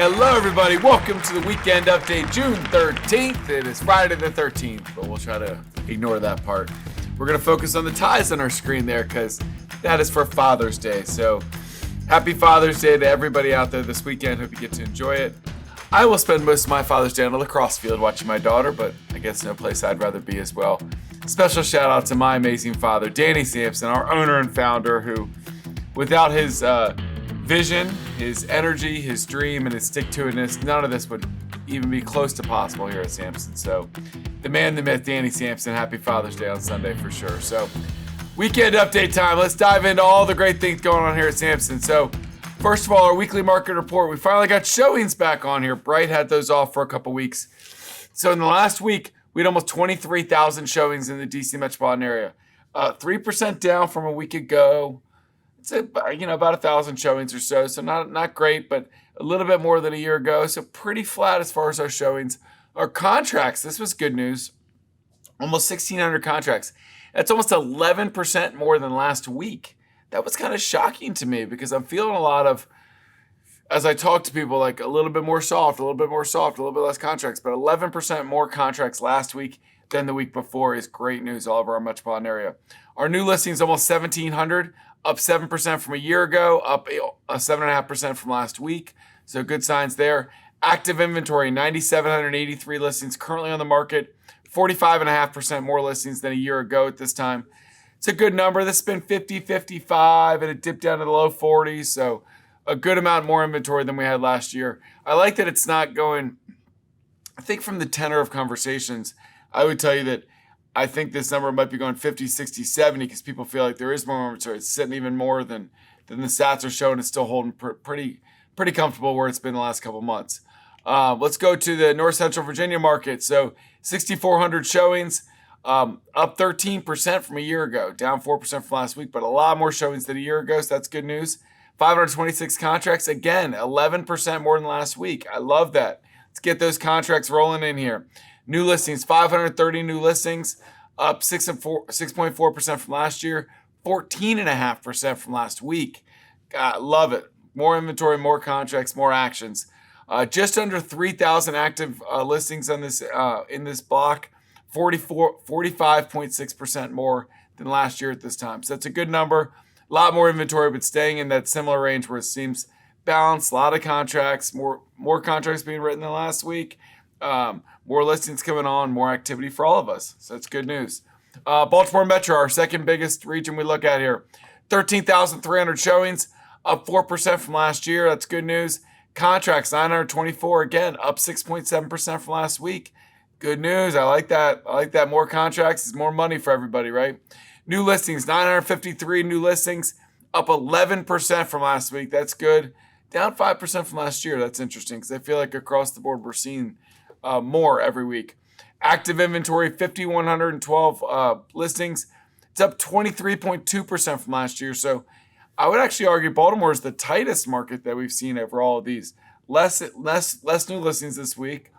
Hello, everybody. Welcome to the weekend update, June 13th. It is Friday the 13th, but we'll try to ignore that part. We're going to focus on the ties on our screen there because that is for Father's Day. So happy Father's Day to everybody out there this weekend. Hope you get to enjoy it. I will spend most of my Father's Day on a lacrosse field watching my daughter, but I guess no place I'd rather be as well. Special shout out to my amazing father, Donny Samson, our owner and founder, who without his vision, his energy, his dream, and his stick-to-itness, none of this would even be close to possible here at Samson. So the man, the myth, Donny Samson, happy Father's Day on Sunday for sure. So weekend update time. Let's dive into all the great things going on here at Samson. So first of all, our weekly market report. We finally got showings back on here. Bright had those off for a couple weeks. So in the last week, we had almost 23,000 showings in the DC metropolitan area. 3% down from a week ago. It's about 1,000 showings or so not great, but a little bit more than a year ago. So pretty flat as far as our showings. Our contracts, this was good news. Almost 1,600 contracts. That's almost 11% more than last week. That was kind of shocking to me because I'm feeling a lot of, as I talk to people, like a little bit more soft, a little bit less contracts, but 11% more contracts last week than the week before is great news all over our metropolitan area. Our new listings almost 1,700, up 7% from a year ago, up 7.5% from last week. So good signs there. Active inventory, 9,783 listings currently on the market, 45.5% more listings than a year ago at this time. It's a good number. This has been 50, 55, and it dipped down to the low 40s. So a good amount more inventory than we had last year. I like that it's not going, I think from the tenor of conversations, I would tell you that I think this number might be going 50, 60, 70 because people feel like there is more inventory. It's sitting even more than the stats are showing. It's still holding pretty comfortable where it's been the last couple months. Let's go to the North Central Virginia market. So 6,400 showings, up 13% from a year ago, down 4% from last week, but a lot more showings than a year ago, so that's good news. 526 contracts, again, 11% more than last week. I love that. Let's get those contracts rolling in here. New listings, 530 new listings, up 6.4% from last year, 14.5% from last week. God, love it. More inventory, more contracts, more actions. Just under 3,000 active listings on this in this block, 45.6% more than last year at this time. So that's a good number. A lot more inventory, but staying in that similar range where it seems balanced. A lot of contracts, more contracts being written than last week. More listings coming on, more activity for all of us. So that's good news. Baltimore Metro, our second biggest region we look at here. 13,300 showings, up 4% from last year. That's good news. Contracts, 924, again, up 6.7% from last week. Good news. I like that. More contracts is more money for everybody, right? New listings, 953 new listings, up 11% from last week. That's good. Down 5% from last year. That's interesting because I feel like across the board we're seeing more every week. Active inventory, 5,112 listings. It's up 23.2% from last year. So I would actually argue Baltimore is the tightest market that we've seen over all of these. Less new listings this week.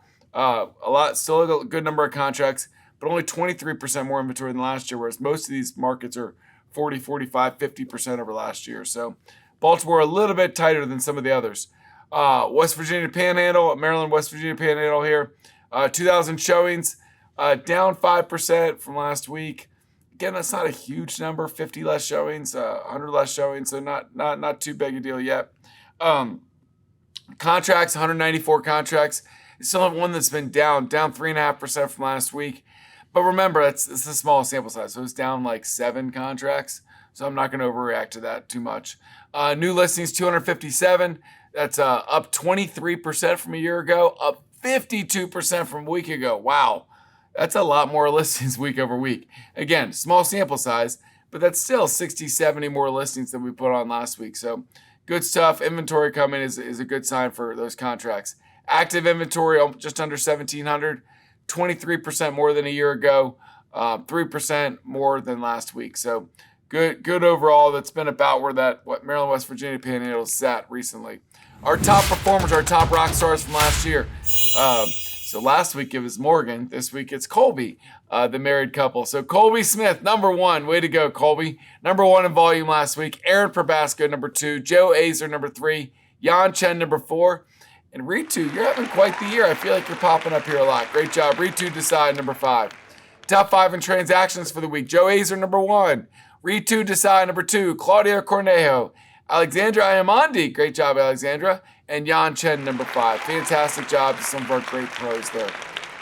Still a good number of contracts, but only 23% more inventory than last year, whereas most of these markets are 40, 45, 50% over last year. So Baltimore a little bit tighter than some of the others. West Virginia Panhandle, Maryland, West Virginia Panhandle here. 2,000 showings, down 5% from last week. Again, that's not a huge number, 50 less showings, 100 less showings, so not too big a deal yet. Contracts, 194 contracts. Still have one that's been down 3.5% from last week. But remember, it's the small sample size, so it's down like 7 contracts. So I'm not going to overreact to that too much. New listings, 257. That's up 23% from a year ago, up 52% from a week ago. Wow. That's a lot more listings week over week. Again, small sample size, but that's still 60, 70 more listings than we put on last week. So good stuff. Inventory coming is a good sign for those contracts. Active inventory, just under 1,700, 23% more than a year ago, 3% more than last week. So good overall. That's been about where what Maryland, West Virginia Panhandle sat recently. Our top performers, our top rock stars from last year. So last week it was Morgan. This week it's Colby, the married couple. So Colby Smyth, number 1. Way to go, Colby. Number 1 in volume last week. Aaron Probasco, number 2. Joe Azer, number 3. Chen, number 4. And Ritu, you're having quite the year. I feel like you're popping up here a lot. Great job. Ritu Desai, number 5. Top 5 in transactions for the week. Joe Azer, number 1. Ritu Desai, number 2. Claudia Cornejo. Alexandra Iamandi. Great job, Alexandra. And Chen, number 5. Fantastic job to some of our great pros there.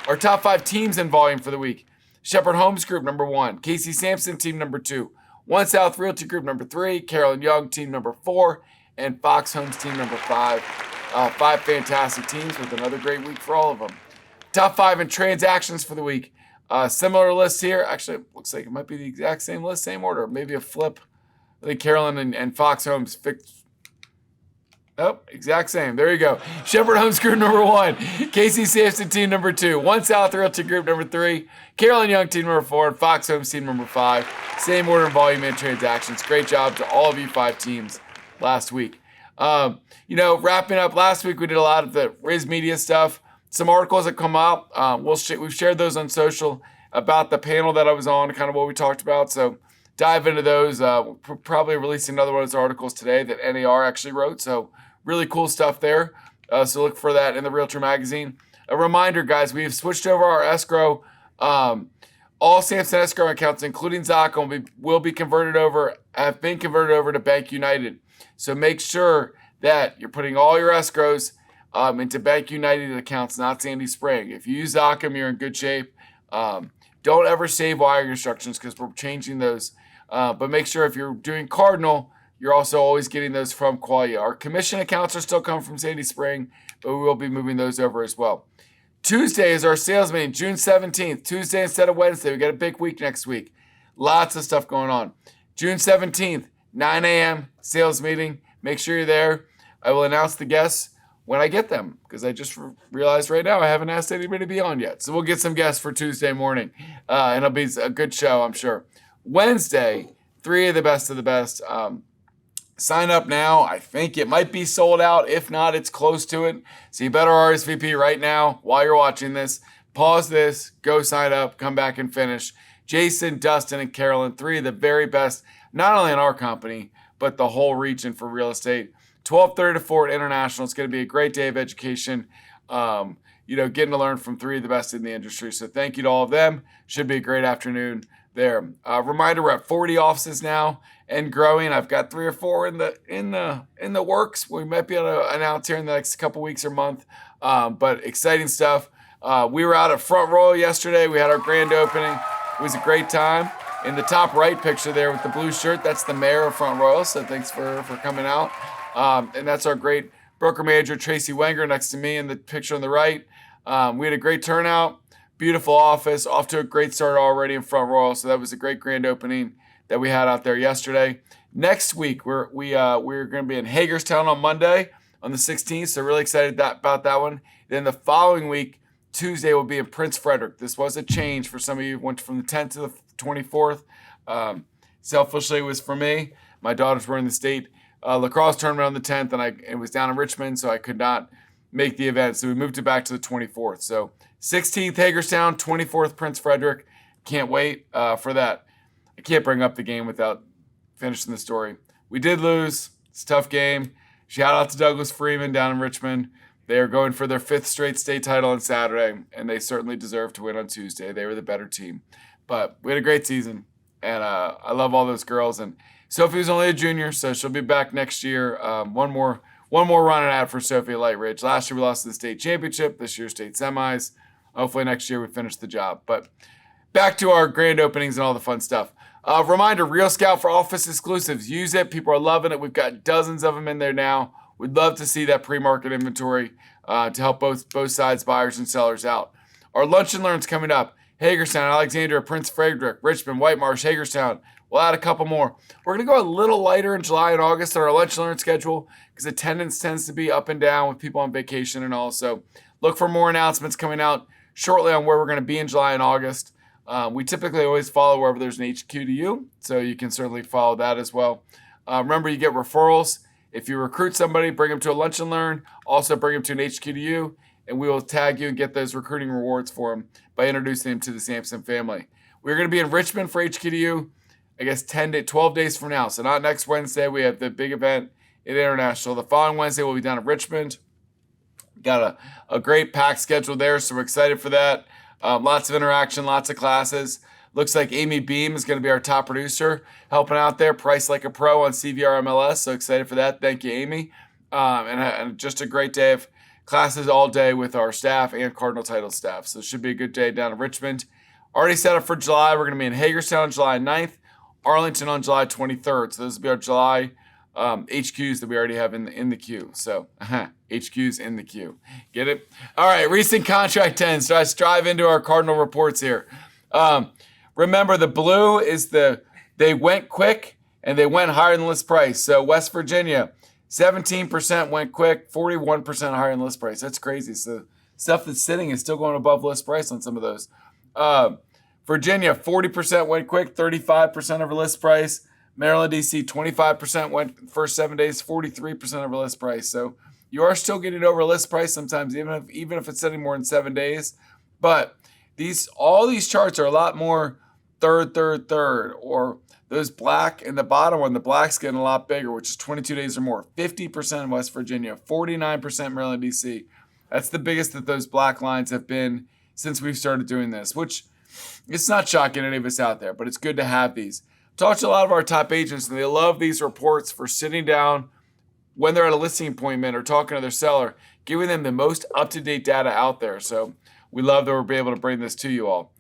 Our top 5 teams in volume for the week. Shepherd Homes Group, number 1. Casey Samson, team number 2. One South Realty Group, number 3. Carolyn Young, team number 4. And Fox Homes, team number 5. 5 fantastic teams with another great week for all of them. Top 5 in transactions for the week. Similar list here. Actually, it looks like it might be the exact same list, same order. Maybe a flip. I think Carolyn and Fox Homes fixed. Oh, exact same. There you go. Shepherd Homes Group number 1. Casey Samson team number 2. One South Realty Group number 3. Carolyn Young team number 4. And Fox Homes team number 5. Same order in volume and transactions. Great job to all of you 5 teams last week. Wrapping up last week, we did a lot of the Riz Media stuff. Some articles that come out. We've shared those on social about the panel that I was on, kind of what we talked about. So dive into those. We're probably releasing another one of those articles today that NAR actually wrote. So really cool stuff there. So look for that in the Realtor magazine. A reminder, guys, we've switched over our escrow. All Samson escrow accounts, including Zaka, will be converted over, have been converted over to Bank United. So make sure that you're putting all your escrows into Bank United accounts, not Sandy Spring. If you use Zaka, you're in good shape. Don't ever save wiring instructions because we're changing those. But make sure if you're doing Cardinal, you're also always getting those from Qualia. Our commission accounts are still coming from Sandy Spring, but we will be moving those over as well. Tuesday is our sales meeting, June 17th. Tuesday instead of Wednesday. We got a big week next week. Lots of stuff going on. June 17th, 9 a.m. sales meeting. Make sure you're there. I will announce the guests when I get them because I just realized right now I haven't asked anybody to be on yet. So we'll get some guests for Tuesday morning. And it'll be a good show, I'm sure. Wednesday, 3 of the best. Sign up now. I think it might be sold out. If not, it's close to it. So you better RSVP right now while you're watching this. Pause this, go sign up, come back and finish. Jason, Dustin, and Carolyn, 3 of the very best, not only in our company, but the whole region for real estate. 12:30 to 4 at International. It's going to be a great day of education. Getting to learn from 3 of the best in the industry. So thank you to all of them. Should be a great afternoon there. Reminder, we're at 40 offices now and growing. I've got 3 or 4 in the works. We might be able to announce here in the next couple weeks or month. But exciting stuff. We were out at Front Royal yesterday. We had our grand opening. It was a great time. In the top right picture there with the blue shirt, that's the mayor of Front Royal. So thanks for coming out. And that's our great broker manager, Tracy Wenger, next to me in the picture on the right. We had a great turnout. Beautiful office, off to a great start already in Front Royal. So that was a great grand opening that we had out there yesterday. Next week, we're going to be in Hagerstown on Monday on the 16th. So really excited about that one. Then the following week, Tuesday, will be in Prince Frederick. This was a change for some of you. Went from the 10th to the 24th. Selfishly, it was for me. My daughters were in the state lacrosse tournament on the 10th, and it was down in Richmond, so I could not make the event. So we moved it back to the 24th. So 16th Hagerstown, 24th Prince Frederick. Can't wait for that. I can't bring up the game without finishing the story. We did lose. It's a tough game. Shout out to Douglas Freeman down in Richmond. They are going for their 5th straight state title on Saturday, and they certainly deserve to win on Tuesday. They were the better team. But we had a great season, and I love all those girls. And Sophie was only a junior, so she'll be back next year. One more run and out for Sophie at Light Ridge. Last year we lost the state championship. This year state semis. Hopefully next year we finish the job. But back to our grand openings and all the fun stuff. Reminder, Real Scout for office exclusives. Use it. People are loving it. We've got dozens of them in there now. We'd love to see that pre-market inventory to help both sides, buyers and sellers out. Our Lunch and Learn's coming up. Hagerstown, Alexandria, Prince Frederick, Richmond, White Marsh, Hagerstown. We'll add a couple more. We're going to go a little lighter in July and August on our Lunch and Learn schedule because attendance tends to be up and down with people on vacation and all. So look for more announcements coming out shortly on where we're going to be in July and August. We typically always follow wherever there's an HQ to you, so you can certainly follow that as well. Remember, you get referrals. If you recruit somebody, bring them to a Lunch and Learn. Also bring them to an HQ to you, and we will tag you and get those recruiting rewards for them by introducing them to the Samson family. We're going to be in Richmond for HQ to you, I guess 10 to 12 days from now. So not next Wednesday. We have the big event at International. The following Wednesday, we'll be down in Richmond. Got a great packed schedule there, so we're excited for that. Lots of interaction, lots of classes. Looks like Amy Beam is going to be our top producer, helping out there, priced like a pro on CVR MLS. So excited for that. Thank you, Amy. And just a great day of classes all day with our staff and Cardinal Title staff. So it should be a good day down in Richmond. Already set up for July. We're going to be in Hagerstown on July 9th, Arlington on July 23rd. So those will be our July HQs that we already have in the queue. So HQs in the queue. Get it? All right, recent contract ends. So let's dive into our Cardinal reports here. Remember, the blue is they went quick and they went higher than list price. So West Virginia, 17% went quick, 41% higher than list price. That's crazy. So stuff that's sitting is still going above list price on some of those. Virginia, 40% went quick, 35% over list price. Maryland, D.C., 25% went first 7 days, 43% over list price. So you are still getting over list price sometimes, even if it's sitting more than 7 days. But all these charts are a lot more third, or those black in the bottom one. The black's getting a lot bigger, which is 22 days or more. 50% in West Virginia, 49% Maryland, D.C. That's the biggest that those black lines have been since we've started doing this, which it's not shocking any of us out there, but it's good to have these. Talked to a lot of our top agents, and they love these reports for sitting down when they're at a listing appointment or talking to their seller, giving them the most up-to-date data out there. So we love that we're able to bring this to you all.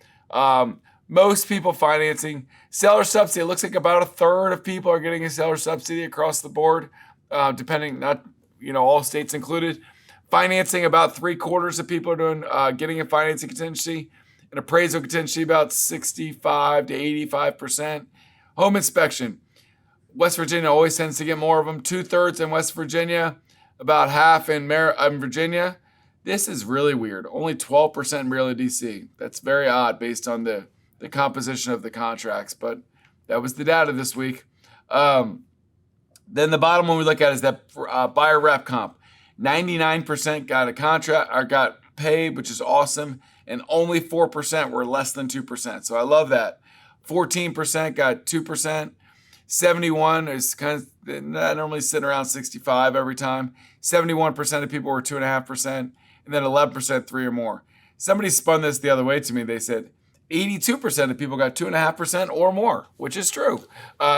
Most people financing seller subsidy. It looks like about a third of people are getting a seller subsidy across the board, depending, not all states included. Financing, about 3/4 of people are doing getting a financing contingency. An appraisal contingency, about 65 to 85%. Home inspection. West Virginia always tends to get more of them. 2/3 in West Virginia, about half in Virginia. This is really weird. Only 12% in Maryland, D.C. That's very odd based on the composition of the contracts, but that was the data this week. Then the bottom one we look at is that buyer rep comp. 99% got a contract or got paid, which is awesome, and only 4% were less than 2%. So I love that. 14% got 2%. 71 is kind of normally sitting around 65 every time. 71% of people were 2.5%, and then 11% 3 or more. Somebody spun this the other way to me. They said 82% of people got 2.5% or more, which is true.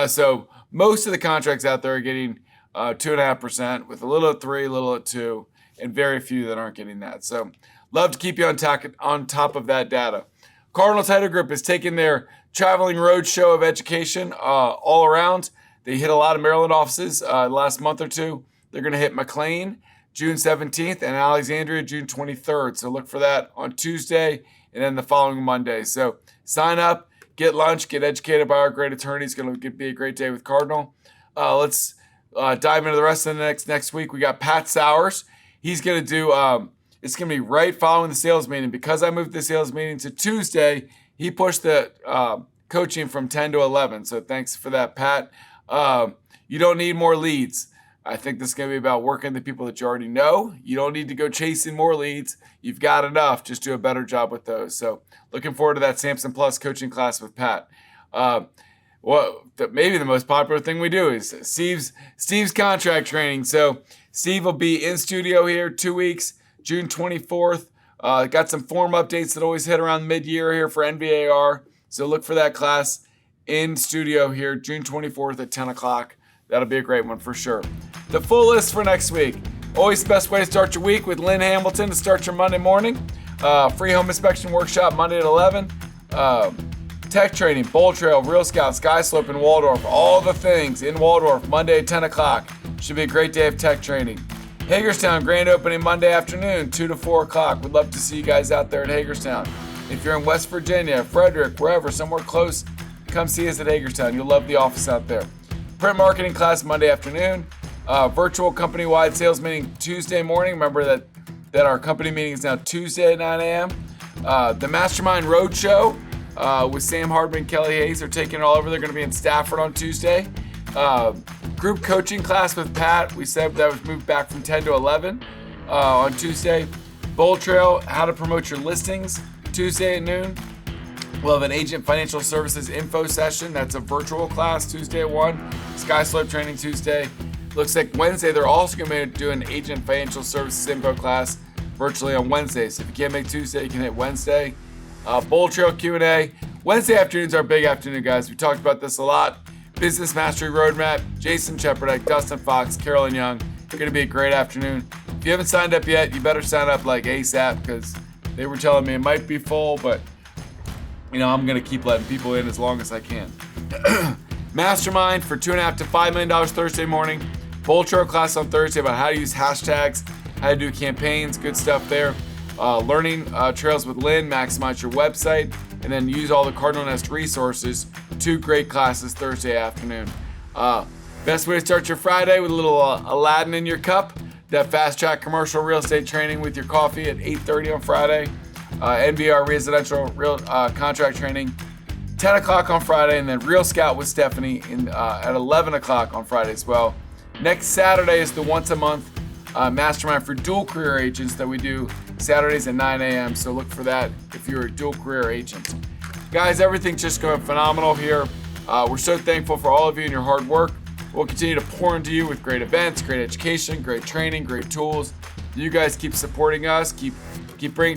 So most of the contracts out there are getting 2.5%, with a little at 3, a little at 2, and very few that aren't getting that. So love to keep you on top of that data. Cardinal Title Group is taking their traveling road show of education all around. They hit a lot of Maryland offices last month or two. They're going to hit McLean June 17th and Alexandria June 23rd. So look for that on Tuesday and then the following Monday. So sign up, get lunch, get educated by our great attorneys. It's going to be a great day with Cardinal. Let's dive into the rest of the next week. We got Pat Sowers. He's going to do, it's going to be right following the sales meeting. Because I moved the sales meeting to Tuesday, he pushed the coaching from 10 to 11. So thanks for that, Pat. You don't need more leads. I think this is going to be about working the people that you already know. You don't need to go chasing more leads. You've got enough. Just do a better job with those. So looking forward to that Samson Plus coaching class with Pat. Maybe the most popular thing we do is Steve's contract training. So Steve will be in studio here 2 weeks, June 24th. Got some form updates that always hit around mid-year here for NVAR. So look for that class in studio here, June 24th at 10 o'clock. That'll be a great one for sure. The full list for next week. Always the best way to start your week with Lynn Hamilton to start your Monday morning. Free home inspection workshop Monday at 11. Tech training, Bold Trail, Real Scout, Sky Slope, and Waldorf. All the things in Waldorf Monday at 10 o'clock. Should be a great day of tech training. Hagerstown grand opening Monday afternoon, 2 to 4 o'clock. We'd love to see you guys out there at Hagerstown. If you're in West Virginia, Frederick, wherever, somewhere close, come see us at Hagerstown. You'll love the office out there. Print marketing class Monday afternoon. Virtual company-wide sales meeting Tuesday morning. Remember that our company meeting is now Tuesday at 9 a.m. The Mastermind Roadshow with Sam Hardman and Kelly Hayes are taking it all over. They're going to be in Stafford on Tuesday. Group coaching class with Pat. We said that was moved back from 10 to 11 on Tuesday. Bold Trail, how to promote your listings, Tuesday at noon. We'll have an agent financial services info session. That's a virtual class Tuesday at 1. Sky Slope training Tuesday. Looks like Wednesday they're also going to do an agent financial services info class. virtually on Wednesdays. If you can't make Tuesday, you can hit Wednesday. Bull Trail Q&A. Wednesday afternoons are big afternoon, guys. We talked about this a lot. Business Mastery Roadmap, Jason Cheperdak, Dustin Fox, Carolyn Young. It's going to be a great afternoon. If you haven't signed up yet, you better sign up like ASAP, because they were telling me it might be full, but I'm going to keep letting people in as long as I can. Mastermind for $2.5 to $5 million Thursday morning. Bull Trail class on Thursday about how to use hashtags, how to do campaigns, good stuff there. Learning trails with Lynn, maximize your website, and then use all the Cardinal Nest resources. 2 great classes Thursday afternoon. Best way to start your Friday with a little Aladdin in your cup. That fast track commercial real estate training with your coffee at 8:30 on Friday. NVR residential real contract training 10 o'clock on Friday, and then Real Scout with Stephanie at 11 o'clock on Friday as well. Next Saturday is the once a month mastermind for dual career agents that we do Saturdays at 9 a.m. So look for that if you're a dual career agent. Guys, everything's just going phenomenal here. We're so thankful for all of you and your hard work. We'll continue to pour into you with great events, great education, great training, great tools. You guys keep supporting us, keep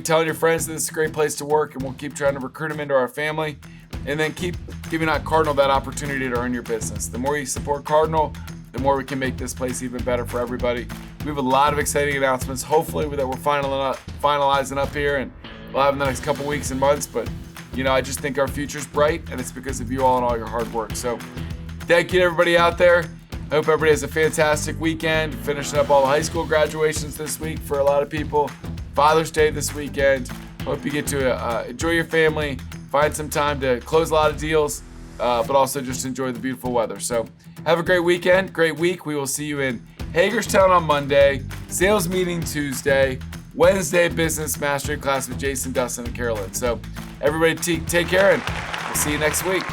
telling your friends that this is a great place to work, and we'll keep trying to recruit them into our family. And then keep giving out Cardinal that opportunity to earn your business. The more you support Cardinal, the more we can make this place even better for everybody. We have a lot of exciting announcements, hopefully, that we're finalizing up here, and we'll have in the next couple weeks and months. But, I just think our future's bright, and it's because of you all and all your hard work. So thank you to everybody out there. I hope everybody has a fantastic weekend. Finishing up all the high school graduations this week for a lot of people. Father's Day this weekend. Hope you get to enjoy your family. Find some time to close a lot of deals, but also just enjoy the beautiful weather. So have a great weekend, great week. We will see you in Hagerstown on Monday, sales meeting Tuesday, Wednesday business mastery class with Jason, Dustin, and Carolyn. So everybody take care, and we'll see you next week.